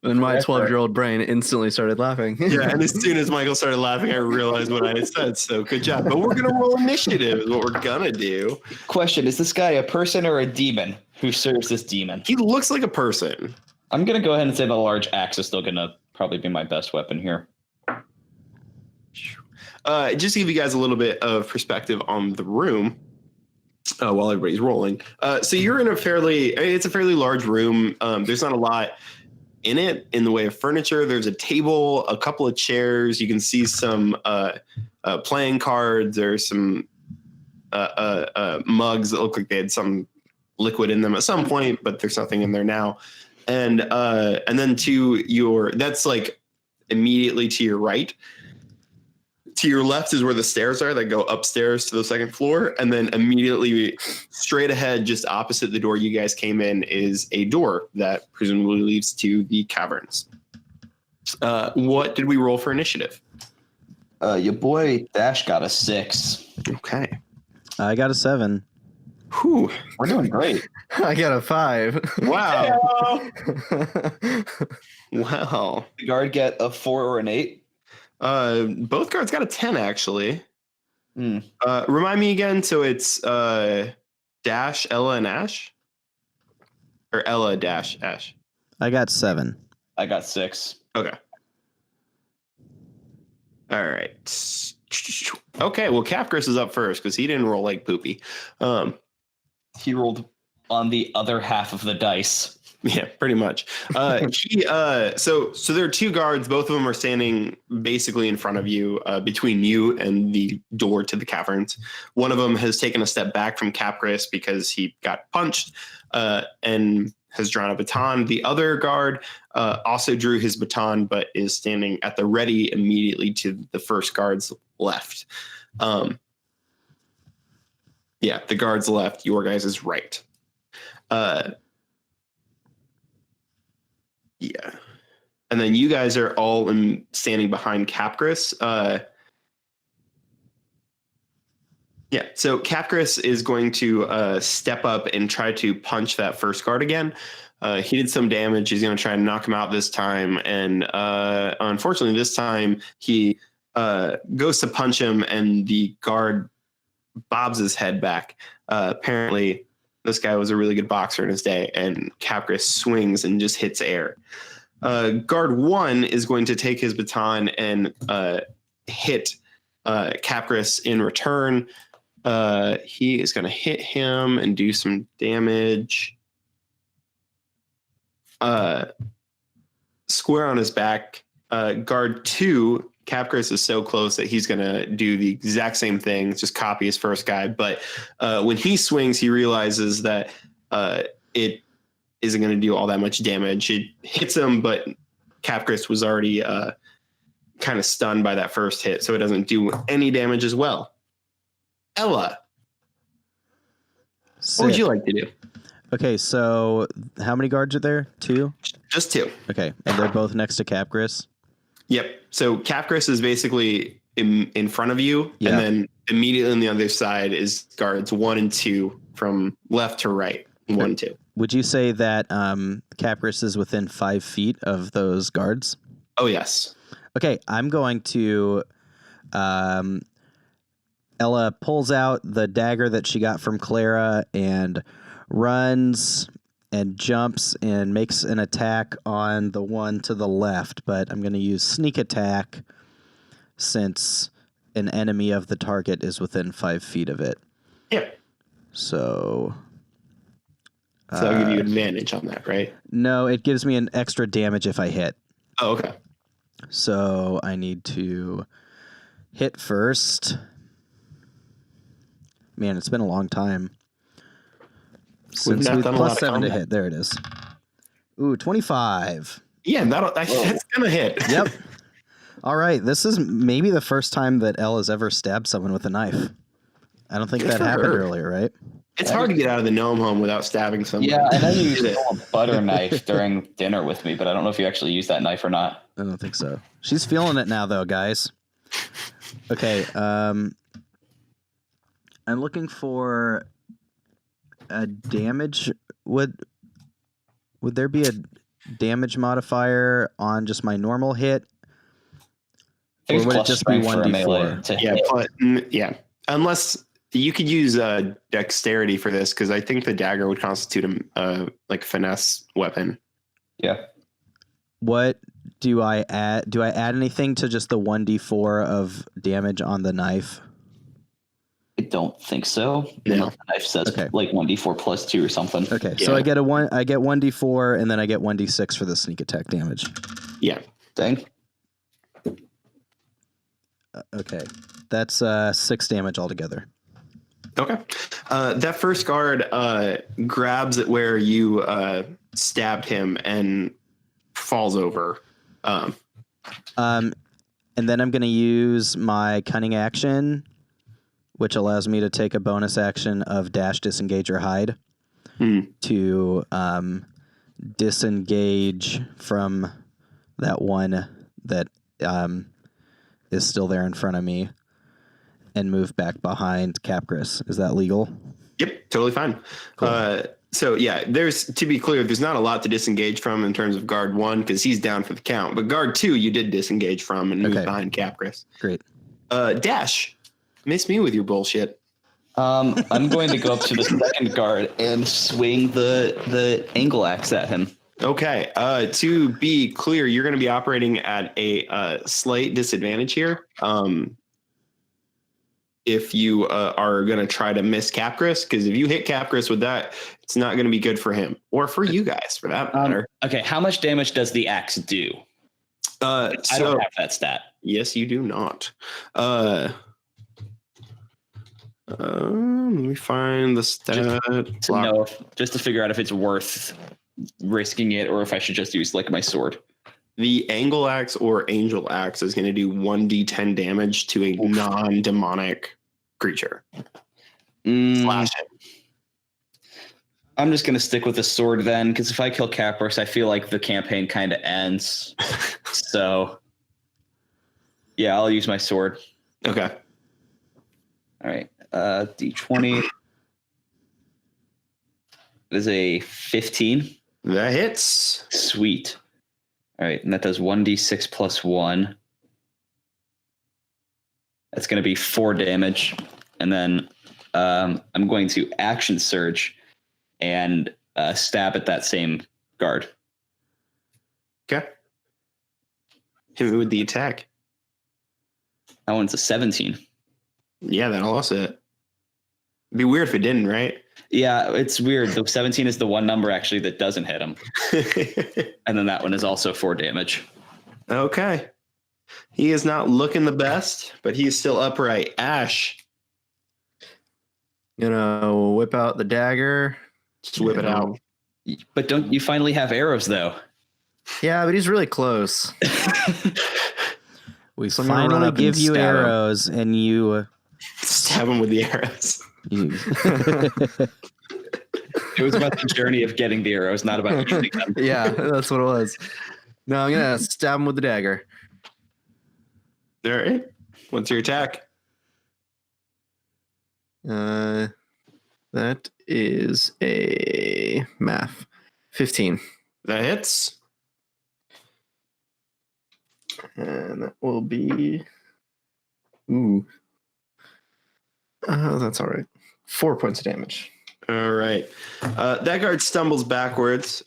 And my 12-year-old brain instantly started laughing. Yeah, and as soon as Michael started laughing, I realized what I had said. So good job. But we're gonna roll initiative. Is what we're gonna do. Question: is this guy a person or a demon who serves this demon? He looks like a person. I'm gonna go ahead and say the large axe is still gonna probably be my best weapon here. Just to give you guys a little bit of perspective on the room while everybody's rolling. So you're in it's a fairly large room. There's not a lot in it in the way of furniture. There's a table, a couple of chairs. You can see some playing cards or some mugs that look like they had some liquid in them at some point, but there's nothing in there now. And then that's like immediately to your right. To your left is where the stairs are that go upstairs to the second floor. And then immediately straight ahead, just opposite the door you guys came in, is a door that presumably leads to the caverns. What did we roll for initiative? Your boy Dash got a 6. Okay. I got a 7. Whew. We're doing great. I got a 5. Wow. Wow. The guard get a 4 or an 8. Both guards got a 10 actually. Mm. Remind me again. So it's Dash, Ella, and Ash, or Ella, Dash, Ash. I got 7. I got 6. Okay. All right. Okay. Well, Capris is up first because he didn't roll like poopy. He rolled on the other half of the dice. Yeah, pretty much. So there are two guards. Both of them are standing basically in front of you, between you and the door to the caverns. One of them has taken a step back from Capris because he got punched, and has drawn a baton. The other guard also drew his baton, but is standing at the ready immediately to the first guard's left. Yeah, the guard's left, your guys is right. Yeah. And then you guys are all standing behind Capris. Yeah, so Capris is going to step up and try to punch that first guard again. He did some damage. He's going to try and knock him out this time. And unfortunately, this time he goes to punch him, and the guard bobs his head back. Apparently, this guy was a really good boxer in his day, and Capris swings and just hits air. Guard 1 is going to take his baton and hit Capris in return. He is going to hit him and do some damage. Square on his back. Guard 2, Capris is so close that he's going to do the exact same thing, just copy his first guy. But when he swings, he realizes that it isn't going to do all that much damage. It hits him, but Capris was already kind of stunned by that first hit, so it doesn't do any damage as well. Ella, what would you like to do? Okay, so how many guards are there? 2? Just 2. Okay, and they're both next to Capgris? Yep. So Capgris is basically in front of you, Yeah. and then immediately on the other side is guards 1 and 2 from left to right. 1 and 2. Would you say that Capgris is within 5 feet of those guards? Oh, yes. Okay, I'm going to... Ella pulls out the dagger that she got from Clara and runs and jumps and makes an attack on the one to the left, but I'm going to use sneak attack since an enemy of the target is within 5 feet of it. Yeah. So I'll give you advantage on that, right? no, it gives me an extra damage if I hit. Oh, okay. So I need to hit first. Man, it's been a long time since not we done a lot plus of 7 to combat. hit. There it is. Ooh, 25. Yeah, that's gonna hit. Yep. All right. This is maybe the first time that Ella's ever stabbed someone with a knife. I don't think Good that for happened her. earlier, right? It's hard to get out of the gnome home without stabbing someone. Yeah, I know you used a butter knife during dinner with me, but I don't know if you actually used that knife or not. I don't think so. She's feeling it now, though, guys. Okay. I'm looking for a damage. Would there be a damage modifier on just my normal hit? I think Or would it it's plus just be strength for a 1d4? melee to Yeah, hit. but yeah. Unless you could use dexterity for this, because I think the dagger would constitute a like finesse weapon. Yeah. What do I add? Do I add anything to just the 1d4 of damage on the knife? I don't think so. No. The knife says Okay. like 1d4 plus 2 or something. Okay, so Yeah. I get 1d4 and then I get 1d6 for the sneak attack damage. Yeah. Dang. Okay, that's 6 damage altogether. Okay. That first guard grabs at where you stabbed him and falls over. And then I'm going to use my cunning action, which allows me to take a bonus action of dash, disengage, or hide to disengage from that one that is still there in front of me and move back behind Capgris. Is that legal? Yep, totally fine. Cool. So yeah, to be clear, there's not a lot to disengage from in terms of guard 1 because he's down for the count. But guard 2, you did disengage from and move Okay. behind Capgris. Great. Dash, miss me with your bullshit. I'm going to go up to the second guard and swing the angle axe at him. Okay. To be clear, you're going to be operating at a slight disadvantage here. If you are going to try to miss Capgris, because if you hit Capgris with that, it's not going to be good for him or for you guys for that matter. Okay, how much damage does the axe do? I don't have that stat. Yes, you do not. Let me find the stat. To know just to figure out if it's worth risking it or if I should just use like my sword. The angle axe or angel axe is going to do 1d10 damage to a non-demonic creature. Slash it. I'm just gonna stick with the sword then, because if I kill Capros, I feel like the campaign kind of ends. So, yeah, I'll use my sword. Okay. All right, D20 is a 15. That hits. Sweet. All right, and that does 1d6 plus 1. That's going to be 4 damage. and then I'm going to action surge and stab at that same guard. Okay. Hit me with the attack. That one's a 17. Yeah, that'll also hit. It'd be weird if it didn't, right? Yeah, it's weird. The 17 is the one number actually that doesn't hit him. And then that one is also 4 damage. Okay. He is not looking the best, but he is still upright. Ash, Whip out the dagger. just whip it out. But don't you finally have arrows though? Yeah, but he's really close. We So I'm gonna run finally up and give you stab him. arrows, and you. Stab him with the arrows. It was about the journey of getting the arrows, not about using them. Yeah, that's what it was. No, I'm gonna stab him with the dagger. All right. What's your attack? That is a math 15, That hits. and that will be that's all right. 4 points of damage. All right. That guard stumbles backwards.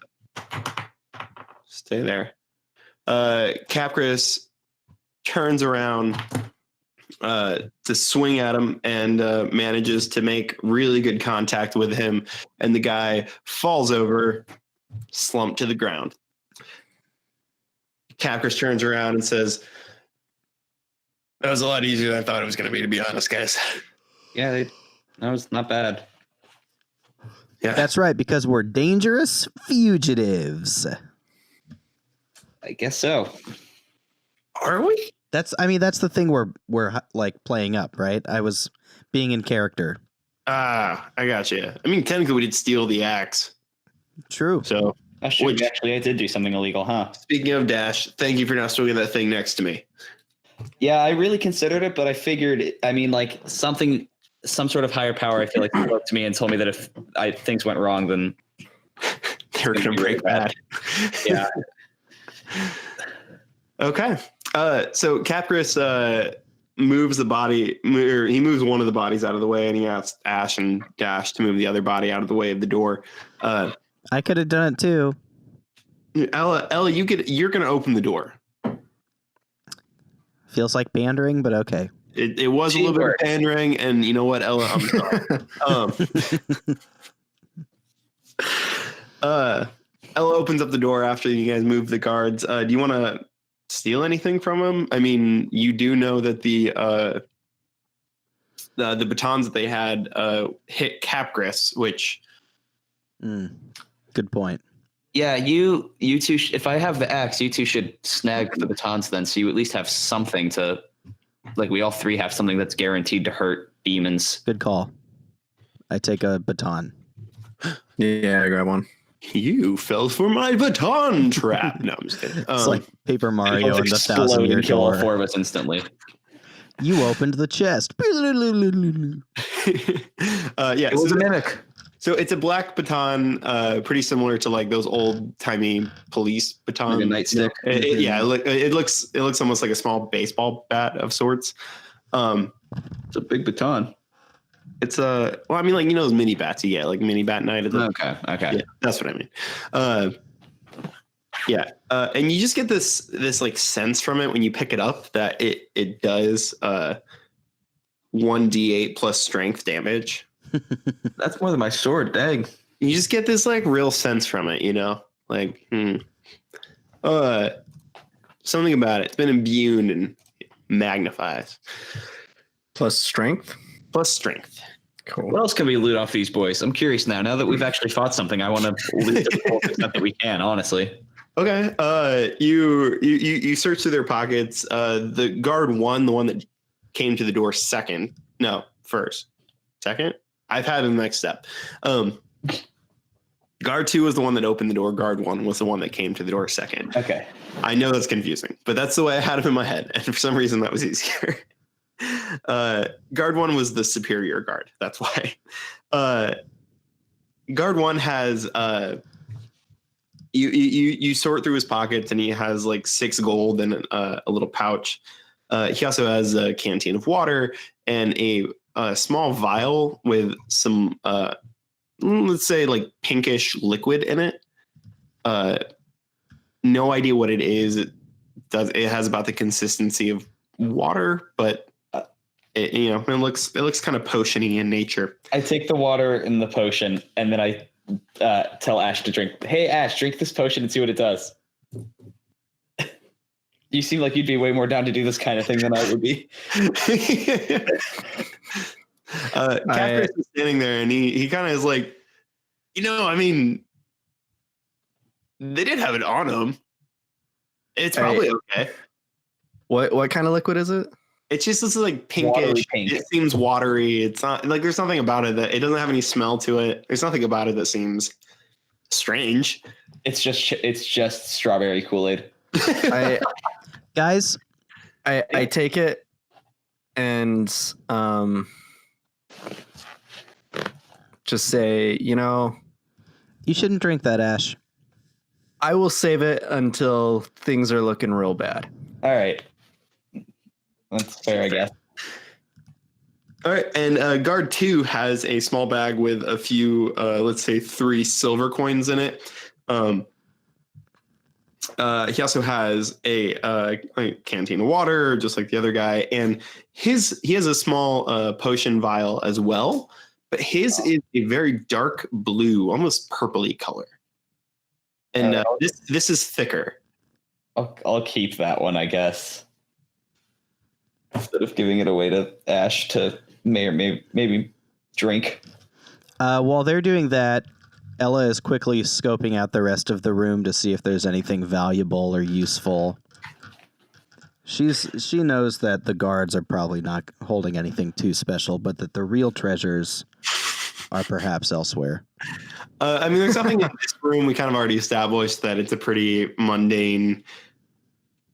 Stay there. Capris turns around to swing at him and manages to make really good contact with him. And the guy falls over, slumped to the ground. Capris turns around and says, "That was a lot easier than I thought it was going to be honest, guys." Yeah, that was not bad. Yeah. That's right, because we're dangerous fugitives. I guess so. Are we? That's the thing we're like playing up, right? I was being in character. Ah, I got you. I mean, technically, we did steal the axe. True. So, That's true. Which- Actually, I did do something illegal, huh? speaking of Dash, thank you for not stealing that thing next to me. Yeah, I really considered it, but I figured, like some sort of higher power, I feel like spoke to me and told me that if things went wrong, then They're going to break bad. yeah. Okay. So Capris moves the body, or he moves one of the bodies out of the way, and he asks Ash and Dash to move the other body out of the way of the door. I could have done it too. Ella, you're going to open the door. Feels like pandering, but okay. It was a little bit of pandering, and you know what, Ella, I'm sorry. Ella opens up the door after you guys move the guards. Do you want to steal anything from him? I mean, you do know that the batons that they had hit Capris, which Good point. Yeah, you two. If I have the axe, you two should snag the batons then, so you at least have something to. Like we all three have something that's guaranteed to hurt demons. Good call. I take a baton. Yeah, I grab one. you fell for my baton trap. No, I'm just kidding. It's like Paper Mario Both and the explode 1,000-year and kill all door. 4 of us instantly. You opened the chest. Yeah, It was a mimic. so it's a black baton, pretty similar to like those old timey police batons. Like a nightstick. It looks almost like a small baseball bat of sorts. It's a big baton. It's well, I mean, like, you know, those mini bats you get, like mini bat night. Okay. Yeah, that's what I mean. And you just get this like sense from it when you pick it up that it does 1d8 plus strength damage. That's more than my sword. Dang. You just get this like real sense from it, you know, like something about it. It's been imbued and magnifies. Plus strength. Plus strength. Cool. What else can we loot off these boys? I'm curious now. Now that we've actually fought something, I want to loot the full extent that we can. Honestly. Okay. You search through their pockets. The guard one, the one that came to the door first. Second? I've had the next step. Guard 2 was the one that opened the door. Guard 1 was the one that came to the door second. Okay. I know that's confusing, but that's the way I had him in my head. And for some reason that was easier. Guard 1 was the superior guard. That's why. Guard 1 has you sort through his pockets and he has like 6 gold and a little pouch. He also has a canteen of water and a a small vial with some, let's say, like pinkish liquid in it. No idea what it is. It has about the consistency of water, but it looks kind of potiony in nature. I take the water in the potion, and then I tell Ash to drink. Hey, Ash, drink this potion and see what it does. You seem like you'd be way more down to do this kind of thing than I would be. Capris is standing there, and he kind of is like, I mean, they did have it on them. It's probably okay. What kind of liquid is it? It's just this like pinkish. Watery pink. It seems watery. It's not like there's something about it that it doesn't have any smell to it. There's nothing about it that seems strange. It's just strawberry Kool-Aid. Guys, I take it and just say, you shouldn't drink that, Ash. I will save it until things are looking real bad. All right. That's fair, I guess. All right, and guard 2 has a small bag with a few, let's say 3 silver coins in it. He also has a canteen of water, just like the other guy, and he has a small potion vial as well, but his is a very dark blue, almost purpley color, and this is thicker. I'll keep that one, I guess, instead of giving it away to Ash to maybe drink. While they're doing that, Ella is quickly scoping out the rest of the room to see if there's anything valuable or useful. She knows that the guards are probably not holding anything too special, but that the real treasures are perhaps elsewhere. I mean, there's something in this room. We kind of already established that it's a pretty mundane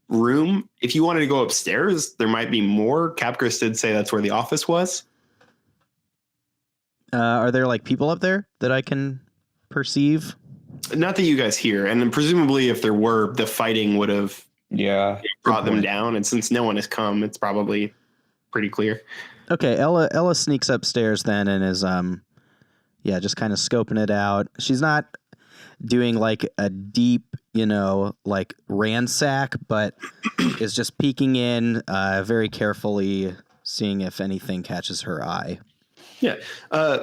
room. If you wanted to go upstairs, there might be more. Capgris did say that's where the office was. Are there like people up there that I can perceive? Not that you guys hear, and then presumably if there were, the fighting would have brought them down, and since no one has come, it's probably pretty clear. Okay, Ella sneaks upstairs then and is just kind of scoping it out. She's not doing like a deep, like ransack, but is just peeking in very carefully, seeing if anything catches her eye. Yeah.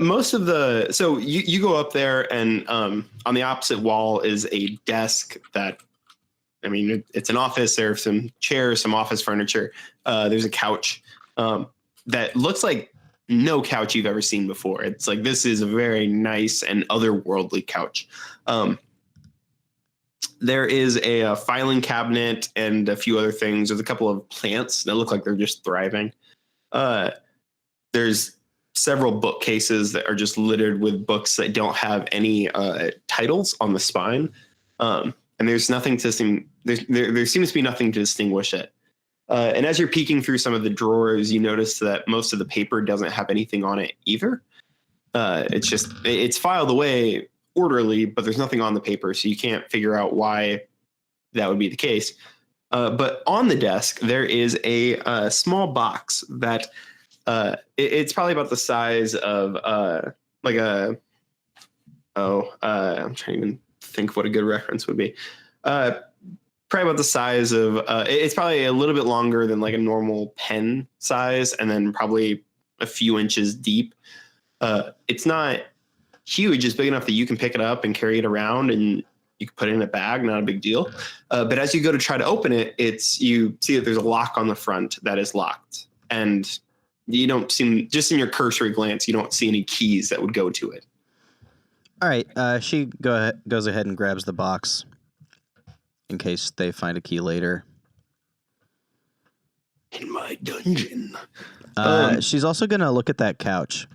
Most of so you go up there, and on the opposite wall is a desk that, I mean, it's an office. There are some chairs, some office furniture. There's a couch that looks like no couch you've ever seen before. It's like, this is a very nice and otherworldly couch. There is a filing cabinet and a few other things. There's a couple of plants that look like they're just thriving. There's several bookcases that are just littered with books that don't have any titles on the spine. And there's nothing there seems to be nothing to distinguish it. And as you're peeking through some of the drawers, you notice that most of the paper doesn't have anything on it either. It's filed away orderly, but there's nothing on the paper, so you can't figure out why that would be the case. But on the desk, there is a small box that it's probably about the size of I'm trying to even think what a good reference would be. Probably about the size of it's probably a little bit longer than like a normal pen size, and then probably a few inches deep. It's not huge. It's big enough that you can pick it up and carry it around, and you can put it in a bag, not a big deal. But as you go to try to open it, you see that there's a lock on the front that is locked, and you don't seem, just in your cursory glance, you don't see any keys that would go to it. All right, she goes ahead and grabs the box in case they find a key later. In my dungeon. She's also going to look at that couch.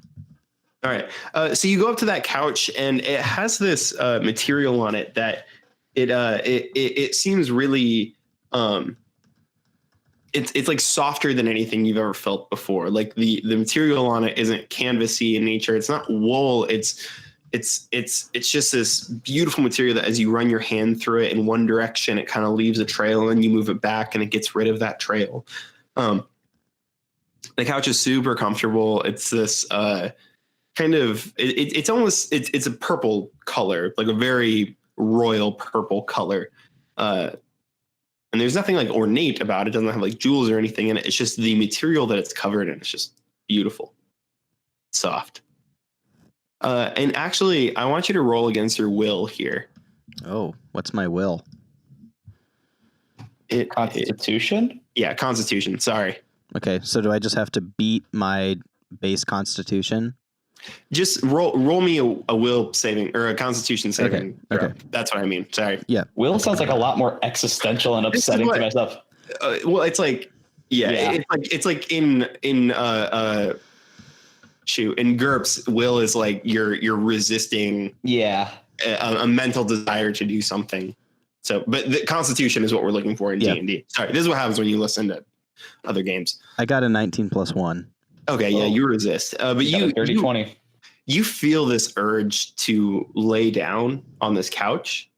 All right. So you go up to that couch, and it has this material on it that it seems really it's like softer than anything you've ever felt before. Like the material on it isn't canvasy in nature. It's not wool. It's just this beautiful material that as you run your hand through it in one direction, it kind of leaves a trail, and you move it back and it gets rid of that trail. The couch is super comfortable. It's this kind of it's almost it's a purple color, like a very royal purple color. And there's nothing like ornate about it. It doesn't have like jewels or anything in it. It's just the material that it's covered in. It's just beautiful, soft. And actually, I want you to roll against your will here. Oh, what's my will? Constitution? Yeah, Constitution. Sorry. Okay, so do I just have to beat my base Constitution? Just roll me a will saving or a Constitution saving. Okay. Throw. That's what I mean. Sorry. Will sounds like a lot more existential and upsetting to myself. Well, it's like it's like in GURPS, will is like you're resisting a mental desire to do something. So, but the Constitution is what we're looking for in D&D. Sorry, this is what happens when you listen to other games. I got a 19 plus 1. Okay, yeah, you resist. But you 30-20. You feel this urge to lay down on this couch.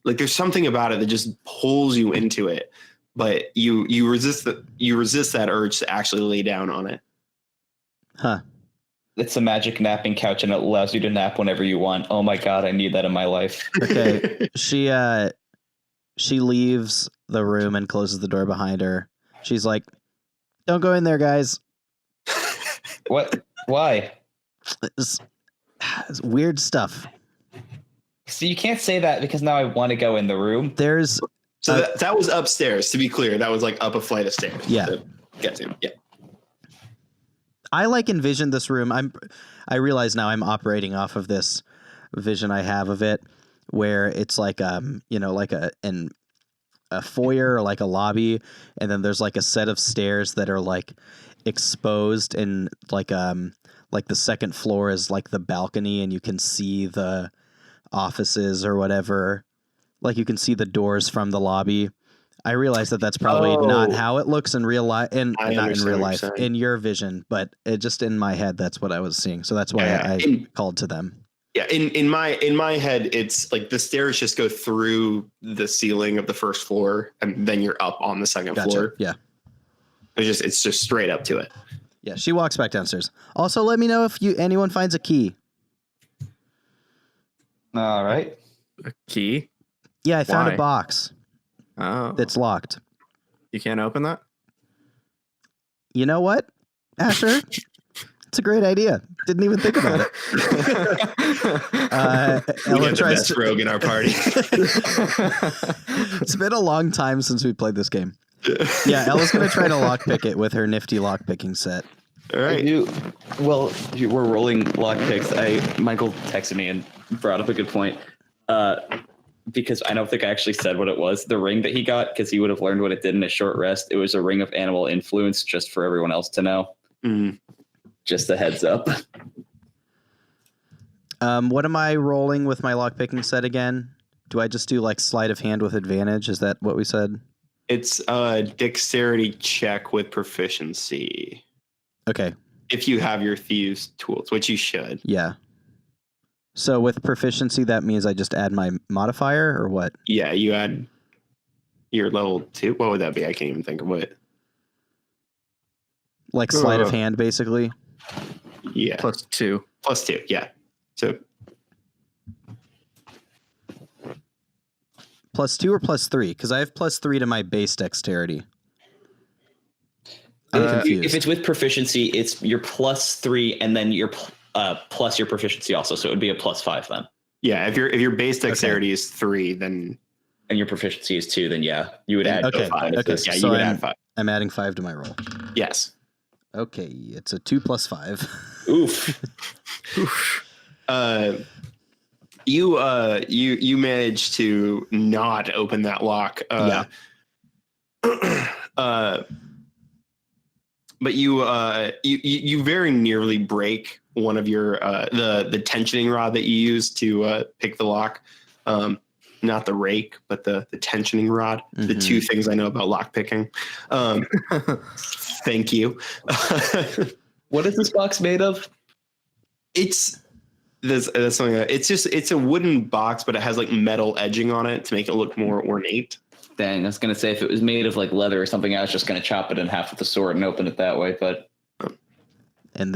Like there's something about it that just pulls you into it, but you resist that urge to actually lay down on it. Huh. It's a magic napping couch and it allows you to nap whenever you want. Oh my God, I need that in my life. Okay. She leaves the room and closes the door behind her. She's like, "Don't go in there, guys." What? Why? It's weird stuff. So you can't say that because now I want to go in the room. There's So that was upstairs, to be clear. That was like up a flight of stairs. Yeah. To get to. Yeah. I like envisioned this room. I realize now I'm operating off of this vision I have of it, where it's like like a foyer or like a lobby, and then there's like a set of stairs that are like exposed, and like the second floor is like the balcony, and you can see the offices or whatever. Like you can see the doors from the lobby. I realize that that's probably not how it looks in real life, and not in real life, in your vision, but it just in my head, that's what I was seeing. So that's why I called to them. Yeah, in my head, it's like the stairs just go through the ceiling of the first floor, and then you're up on the second floor. Yeah, it's just straight up to it. Yeah, she walks back downstairs. Also, let me know if anyone finds a key. All right. A key? Yeah, I found Why? a box Oh, that's locked. you can't open that? You know what, Asher? It's a great idea. Didn't even think about it. We Ella get the tries best to. rogue in our party. It's been a long time since we played this game. Yeah, Ella's gonna try to lockpick it with her nifty lockpicking set. All right. We're rolling lockpicks. Michael texted me and brought up a good point. Because I don't think I actually said what it was. The ring that he got, because he would have learned what it did in a short rest. It was a ring of animal influence, just for everyone else to know. Just a heads up. What am I rolling with my lockpicking set again? Do I just do like sleight of hand with advantage? Is that what we said? It's a dexterity check with proficiency. Okay. If you have your thieves tools, which you should. Yeah. So with proficiency, that means I just add my modifier, or what? Yeah, you add your level 2. What would that be? I can't even think of it. Like sleight of hand, basically. Yeah. +2. +2, yeah. So +2 or +3? Because I have +3 to my base dexterity. I'm confused. If it's with proficiency, it's your +3 and then your plus your proficiency also. So it would be a +5 then. yeah, if your base dexterity is 3, then And your proficiency is 2, then yeah, you would add Okay. 5. Okay. yeah, So you would add 5. I'm adding 5 to my roll. Yes. Okay, it's a 2 + 5. Oof. You managed to not open that lock. Yeah. But you very nearly break one of your the tensioning rod that you use to pick the lock. Not the rake, but the tensioning rod. The two things I know about lock picking. Thank you. What is this box made of? That's something. It's a wooden box, but it has like metal edging on it to make it look more ornate. Dang, I was gonna say if it was made of like leather or something, I was just gonna chop it in half with a sword and open it that way. But And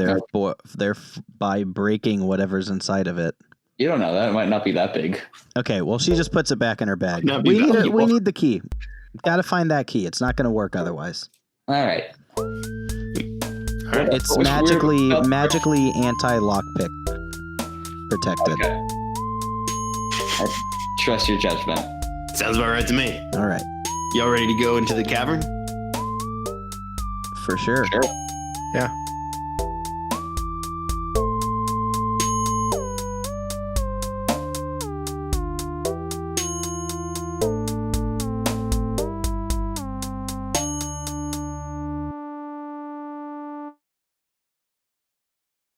by breaking whatever's inside of it. you don't know. That might not be that big. Okay, well, she just puts it back in her bag. Not be We valuable. need the key. Got to find that key. It's not going to work otherwise. All right. All right. It's What was weird magically anti-lockpick protected. Okay. I trust your judgment. Sounds about right to me. All right, Y'all ready to go into the cavern? for sure. Sure. Yeah.